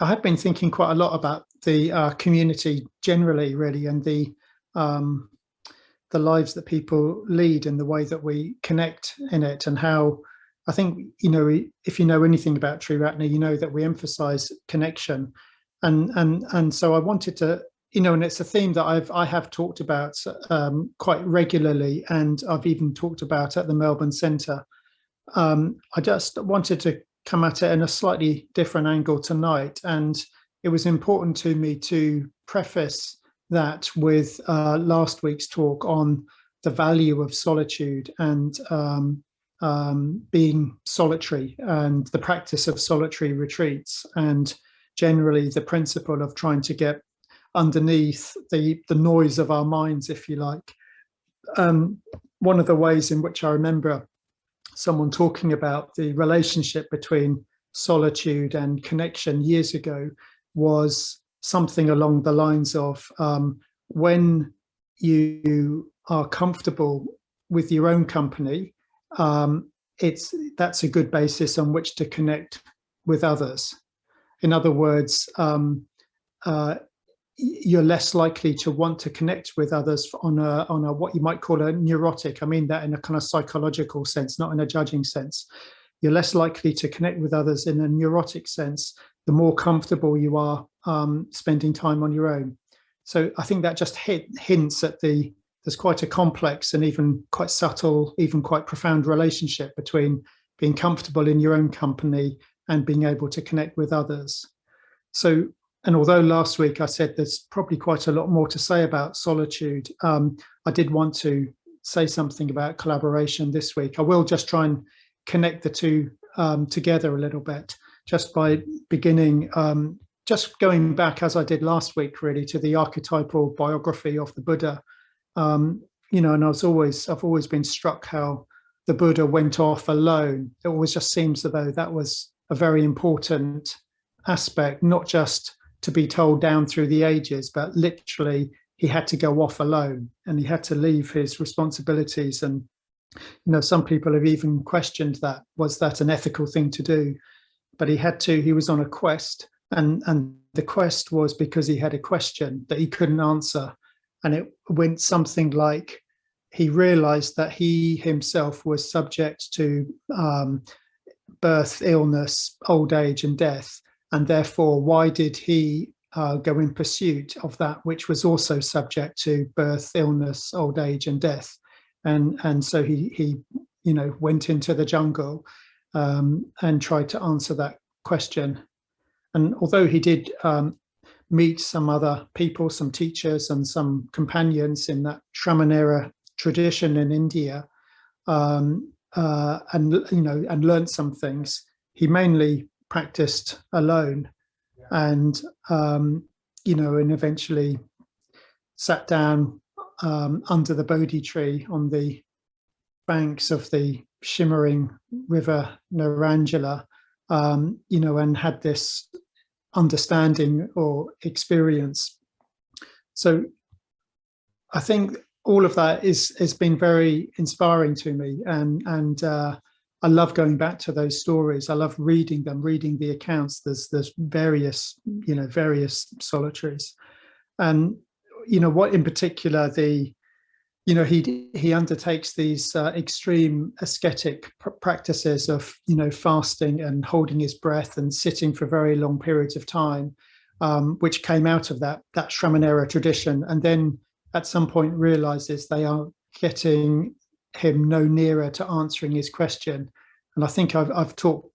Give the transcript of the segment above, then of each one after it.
I have been thinking quite a lot about the community generally, really, and the lives that people lead and the way that we connect in it, and how I think, if you know anything about Triratna, you know that we emphasize connection. And so I wanted to, and it's a theme that I have talked about quite regularly, and I've even talked about at the Melbourne Centre. I just wanted to come at it in a slightly different angle tonight, and it was important to me to preface that with last week's talk on the value of solitude and being solitary, and the practice of solitary retreats, and generally the principle of trying to get underneath the noise of our minds, if you like. One of the ways in which I remember someone talking about the relationship between solitude and connection years ago was something along the lines of when you are comfortable with your own company, that's a good basis on which to connect with others. In other words, you're less likely to want to connect with others on a what you might call a neurotic. I mean that in a kind of psychological sense, not in a judging sense. You're less likely to connect with others in a neurotic sense the more comfortable you are spending time on your own. So I think that just hints at there's quite a complex and even quite subtle, even quite profound relationship between being comfortable in your own company and being able to connect with others. So, and although last week I said there's probably quite a lot more to say about solitude, I did want to say something about collaboration this week. I will just try and connect the two together a little bit, just by beginning, just going back, as I did last week, really, to the archetypal biography of the Buddha. And I've always been struck how the Buddha went off alone. It always just seems as though that was a very important aspect, not just to be told down through the ages, but literally he had to go off alone and he had to leave his responsibilities. And, some people have even questioned that. Was that an ethical thing to do? But he was on a quest, and the quest was because he had a question that he couldn't answer. And it went something like, he realized that he himself was subject to birth, illness, old age, and death. And therefore, why did he go in pursuit of that which was also subject to birth, illness, old age, and death? And so he went into the jungle and tried to answer that question. And although he did meet some other people, some teachers and some companions in that Shramanera tradition in India, and learned some things, he mainly practiced alone, and and eventually sat down under the Bodhi tree on the banks of the shimmering river Narangala, and had this understanding or experience. So I think all of that has been very inspiring to me, and I love going back to those stories. I love reading them, reading the accounts. There's various solitaries, and what in particular he undertakes these extreme ascetic practices of fasting and holding his breath and sitting for very long periods of time, which came out of that Shramanera tradition, and then at some point realizes they are getting him no nearer to answering his question. And I think I've talked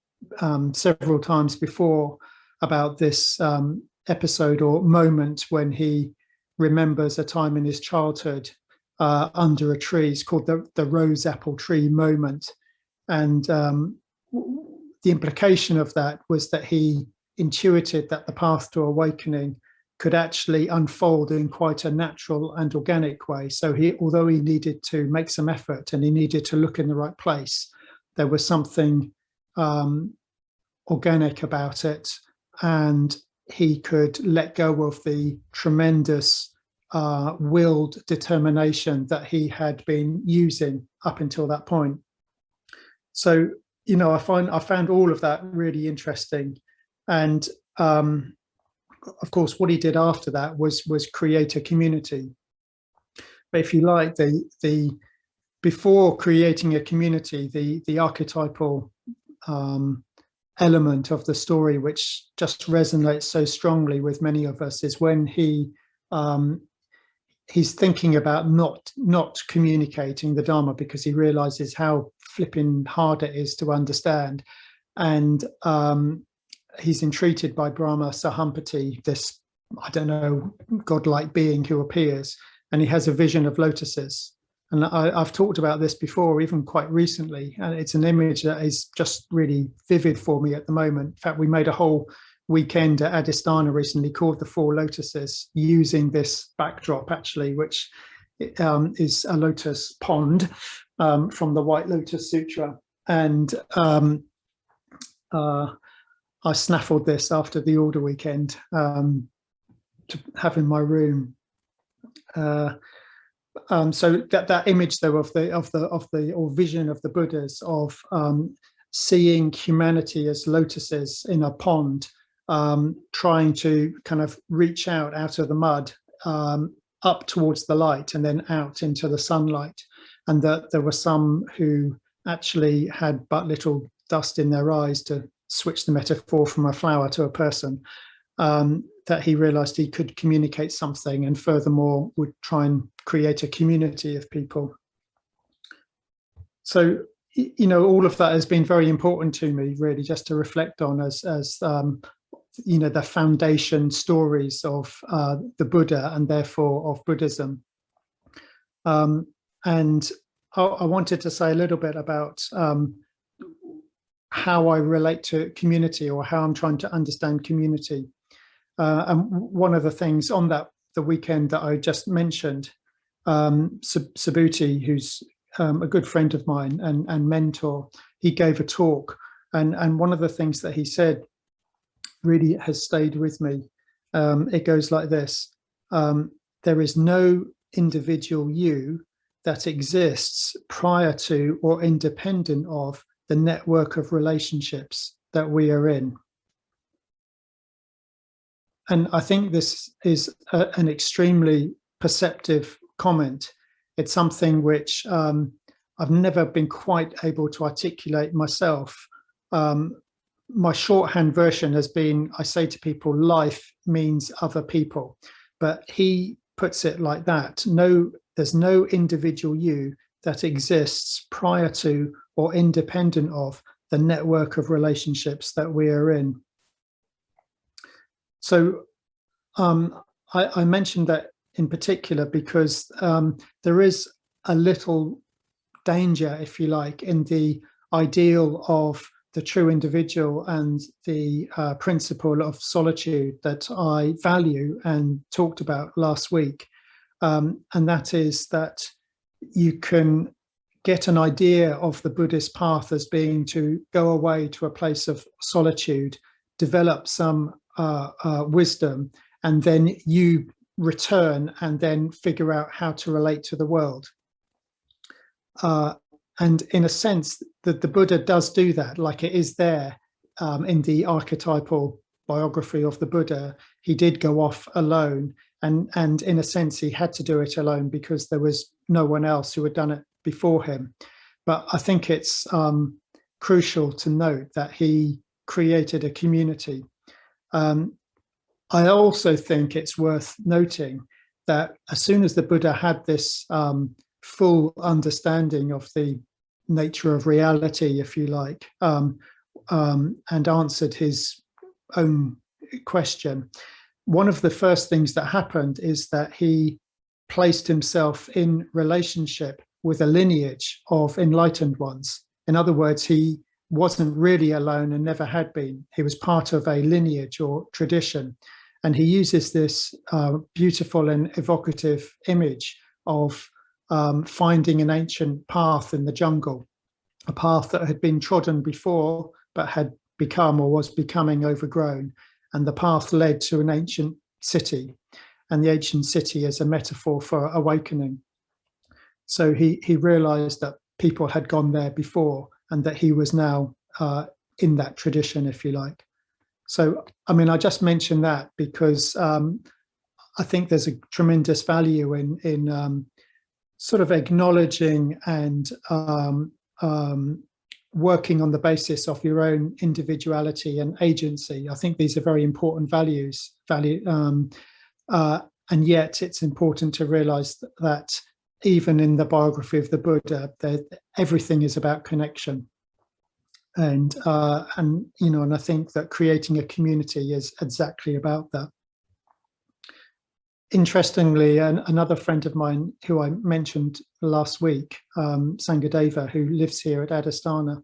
several times before about this episode or moment when he remembers a time in his childhood under a tree. It's called the rose apple tree moment. And the implication of that was that he intuited that the path to awakening could actually unfold in quite a natural and organic way. So although he needed to make some effort and he needed to look in the right place, there was something organic about it, and he could let go of the tremendous willed determination that he had been using up until that point. So, I found all of that really interesting. And of course, what he did after that was create a community. But if you like, the before creating a community, the archetypal element of the story, which just resonates so strongly with many of us, is when he's thinking about not communicating the Dharma because he realizes how flipping hard it is to understand, and he's entreated by Brahma Sahampati, this, I don't know, godlike being who appears, and he has a vision of lotuses. And I've talked about this before, even quite recently, and it's an image that is just really vivid for me at the moment. In fact, we made a whole weekend at Adhisthana recently called The Four Lotuses, using this backdrop, actually, which is a lotus pond from the White Lotus Sutra. And I snaffled this after the Order weekend to have in my room. So that image, though, of the or vision of the Buddhas of seeing humanity as lotuses in a pond, trying to kind of reach out of the mud, up towards the light, and then out into the sunlight, and that there were some who actually had but little dust in their eyes, to switch the metaphor from a flower to a person. That he realized he could communicate something, and furthermore would try and create a community of people. So, you know, all of that has been very important to me, really, just to reflect on as you know, the foundation stories of the Buddha, and therefore of Buddhism. And I wanted to say a little bit about how I relate to community, or how I'm trying to understand community. And one of the things on the weekend that I just mentioned, Subhuti, who's a good friend of mine and mentor, he gave a talk, and one of the things that he said really has stayed with me. It goes like this: there is no individual you that exists prior to or independent of the network of relationships that we are in. And I think this is an extremely perceptive comment. It's something which I've never been quite able to articulate myself. My shorthand version has been, I say to people, life means other people. But he puts it like that: there's no individual you that exists prior to or independent of the network of relationships that we are in. So I mentioned that in particular because there is a little danger, if you like, in the ideal of the true individual and the principle of solitude that I value and talked about last week. And that is that you can get an idea of the Buddhist path as being to go away to a place of solitude, develop some wisdom, and then you return and then figure out how to relate to the world. And in a sense, the Buddha does do that, like it is there in the archetypal biography of the Buddha. He did go off alone, and in a sense, he had to do it alone because there was no one else who had done it before him. But I think it's crucial to note that he created a community. I also think it's worth noting that as soon as the Buddha had this full understanding of the nature of reality, if you like, and answered his own question, one of the first things that happened is that he placed himself in relationship with a lineage of enlightened ones. In other words, he wasn't really alone and never had been. He was part of a lineage or tradition. And he uses this beautiful and evocative image of finding an ancient path in the jungle, a path that had been trodden before, but had become or was becoming overgrown. And the path led to an ancient city. And the ancient city is a metaphor for awakening. So he realized that people had gone there before, and that he was now in that tradition, if you like. So, I mean, I just mentioned that because I think there's a tremendous value in sort of acknowledging and working on the basis of your own individuality and agency. I think these are very important values. And yet it's important to realize that even in the biography of the Buddha, everything is about connection. And you know, and I think that creating a community is exactly about that. Interestingly, another friend of mine who I mentioned last week, Sangadeva, who lives here at Adhisthana,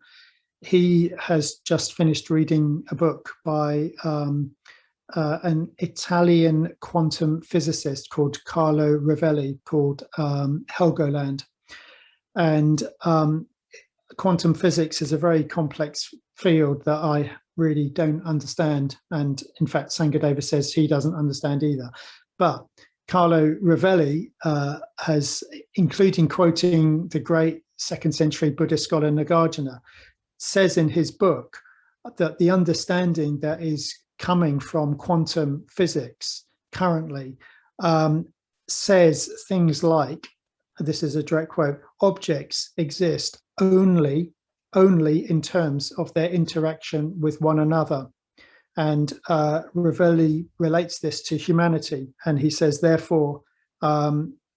he has just finished reading a book by an Italian quantum physicist called Carlo Rovelli, called Helgoland. And quantum physics is a very complex field that I really don't understand. And in fact, Sangadeva says he doesn't understand either. But Carlo Rovelli has, including quoting the great 2nd century Buddhist scholar Nagarjuna, says in his book that the understanding that is coming from quantum physics currently says things like, this is a direct quote, objects exist only in terms of their interaction with one another. And Rovelli relates this to humanity. And he says, therefore,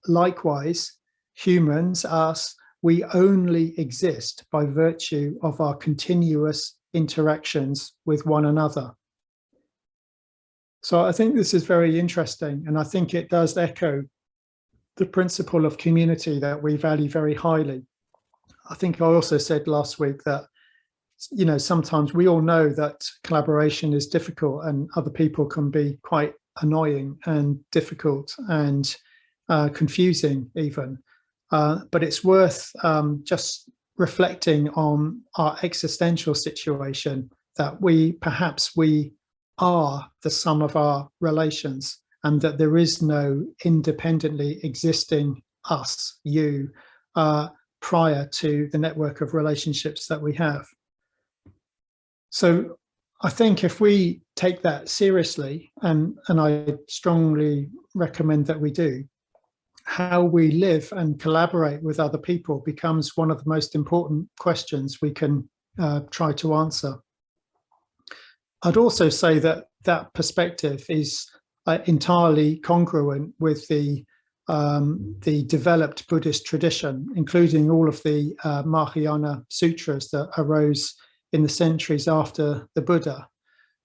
likewise, humans, us, we only exist by virtue of our continuous interactions with one another. So I think this is very interesting. And I think it does echo the principle of community that we value very highly. I think I also said last week that, you know, sometimes we all know that collaboration is difficult and other people can be quite annoying and difficult and confusing even. But it's worth just reflecting on our existential situation, that perhaps we are the sum of our relations, and that there is no independently existing us, you, prior to the network of relationships that we have. So I think if we take that seriously, and I strongly recommend that we do, how we live and collaborate with other people becomes one of the most important questions we can try to answer. I'd also say that that perspective is entirely congruent with the developed Buddhist tradition, including all of the Mahayana sutras that arose in the centuries after the Buddha,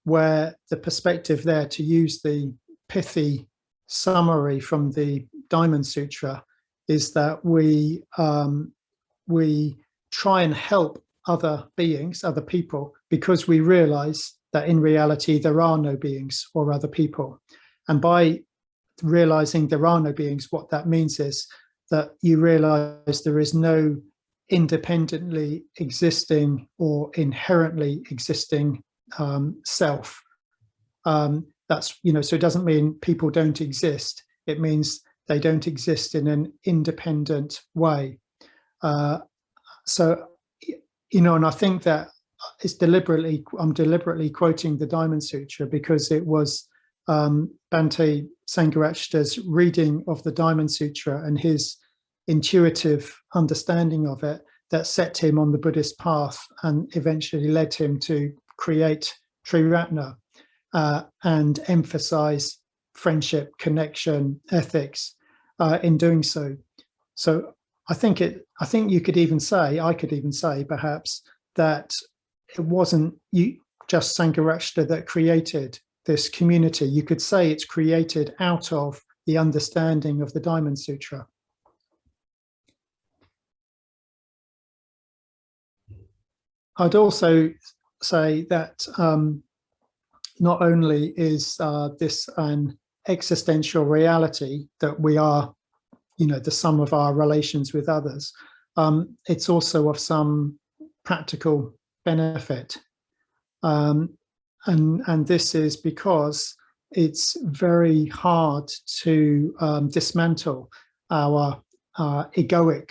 where the perspective there, to use the pithy summary from the Diamond Sutra, is that we try and help other beings, other people, because we realize that in reality there are no beings or other people. And by realizing there are no beings, what that means is that you realize there is no independently existing or inherently existing self. That's, you know, so it doesn't mean people don't exist. It means they don't exist in an independent way. So, you know, and I think that it's I'm deliberately quoting the Diamond Sutra because it was Bhante Sangharakshita's reading of the Diamond Sutra and his intuitive understanding of it that set him on the Buddhist path and eventually led him to create Triratna and emphasize friendship, connection, ethics in doing so. So I think you could even say, I could even say perhaps, that it wasn't just Sangharakshita that created this community. You could say it's created out of the understanding of the Diamond Sutra. I'd also say that not only is this an existential reality, that we are, you know, the sum of our relations with others, it's also of some practical benefit. And this is because it's very hard to dismantle our egoic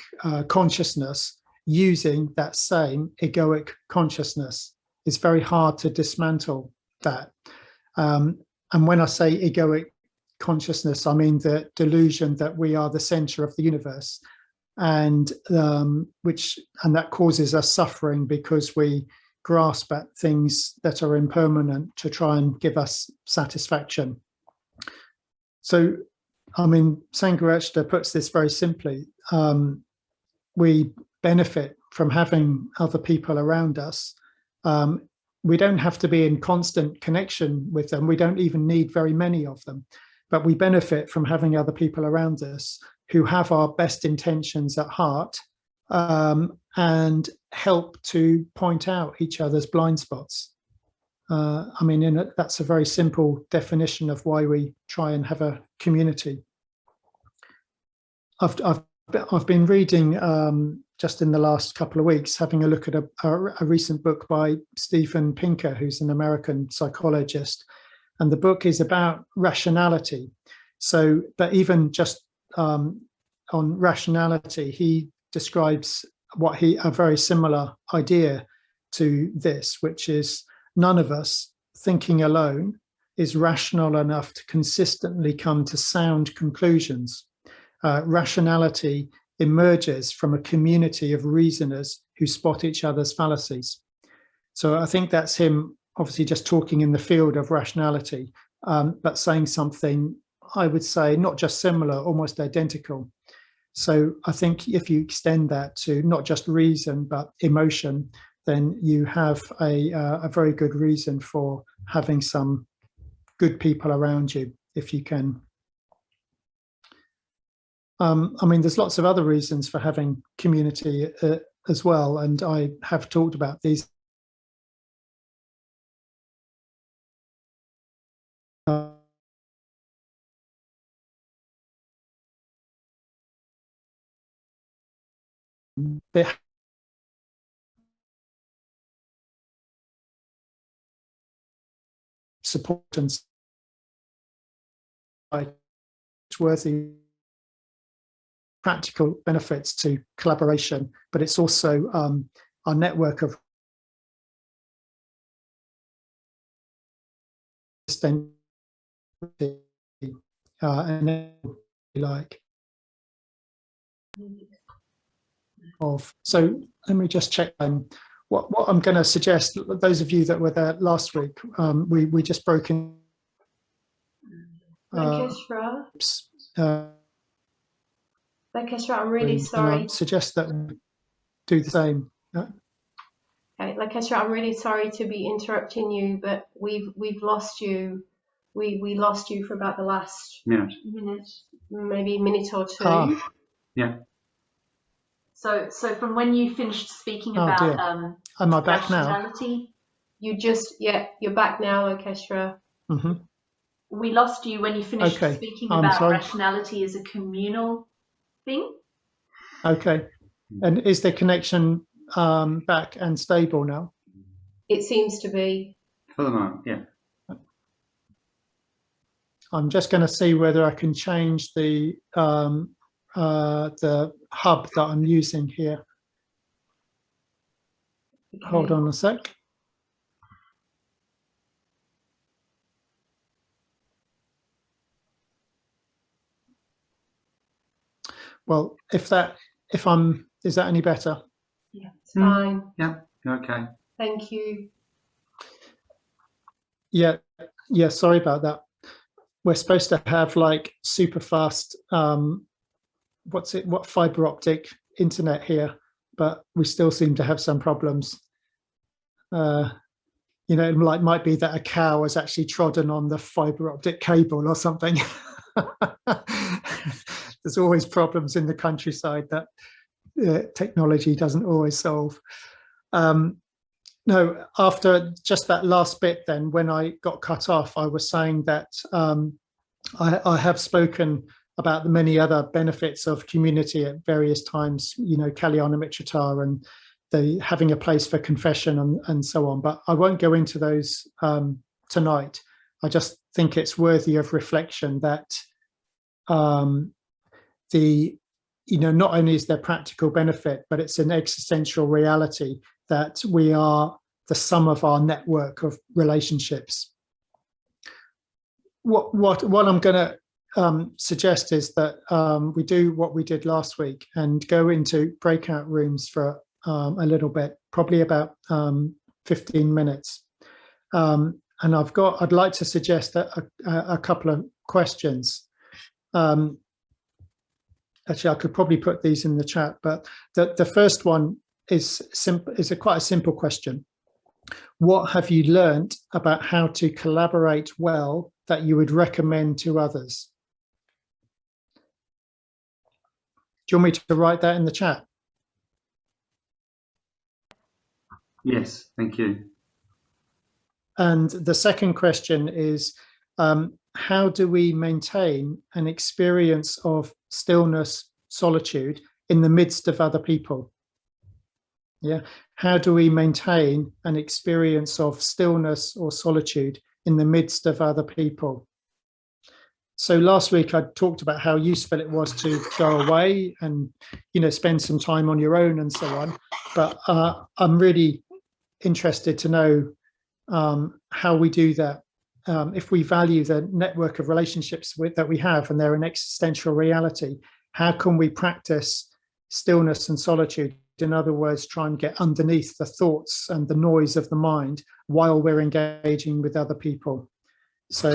consciousness using that same egoic consciousness. It's very hard to dismantle that. And when I say egoic consciousness, I mean the delusion that we are the center of the universe, and that causes us suffering because we grasp at things that are impermanent to try and give us satisfaction. So, I mean, Sangharakshita puts this very simply. We benefit from having other people around us. We don't have to be in constant connection with them. We don't even need very many of them, but we benefit from having other people around us who have our best intentions at heart, and help to point out each other's blind spots. I mean, that's a very simple definition of why we try and have a community. I've been reading, just in the last couple of weeks, having a look at a recent book by Steven Pinker, who's an American psychologist, and the book is about rationality. So, but even just on rationality, he describes a very similar idea to this, which is none of us thinking alone is rational enough to consistently come to sound conclusions. Rationality emerges from a community of reasoners who spot each other's fallacies. So I think that's him obviously just talking in the field of rationality, but saying something, I would say, not just similar, almost identical. So I think if you extend that to not just reason, but emotion, then you have a very good reason for having some good people around you, if you can. I mean, there's lots of other reasons for having community as well, and I have talked about these. Support and worthy practical benefits to collaboration, but it's also our network of and like of. So let me just check what I'm going to suggest. Those of you that were there last week, we just broke in. Lokeśvara, I'm really sorry. I suggest that we do the same. Okay, Lokeśvara, I'm really sorry to be interrupting you, but we've lost you. We lost you for about the last minute, maybe a minute or two. Yeah. So from when you finished speaking about am I back rationality, now? you're back now, Lokeśvara. Mm-hmm. We lost you when you finished speaking about rationality as a communal thing. Okay. And is the connection back and stable now? It seems to be. For the moment, yeah. I'm just going to see whether I can change the hub that I'm using here. Okay. Hold on a sec. Well, is that any better? Yeah, it's fine. Yeah, okay. Thank you. Yeah, sorry about that. We're supposed to have like super fast, what fiber optic internet here, but we still seem to have some problems. You know, it might be that a cow has actually trodden on the fiber optic cable or something. There's always problems in the countryside that technology doesn't always solve. No, after just that last bit, then when I got cut off, I was saying that I have spoken about the many other benefits of community at various times, you know, Kalyana Mitrata and the having a place for confession and so on. But I won't go into those tonight. I just think it's worthy of reflection that not only is there practical benefit, but it's an existential reality that we are the sum of our network of relationships. What I'm going to suggest is that we do what we did last week and go into breakout rooms for a little bit, probably about 15 minutes. And I'd like to suggest a couple of questions. Actually, I could probably put these in the chat, but the first one is quite a simple question. What have you learned about how to collaborate well that you would recommend to others? Do you want me to write that in the chat? Yes, thank you. And the second question is, how do we maintain an experience of stillness, solitude in the midst of other people? Yeah, how do we maintain an experience of stillness or solitude in the midst of other people? So last week I talked about how useful it was to go away and, you know, spend some time on your own and so on. But I'm really interested to know how we do that. If we value the network of relationships that we have and they're an existential reality, how can we practice stillness and solitude? In other words, try and get underneath the thoughts and the noise of the mind while we're engaging with other people. So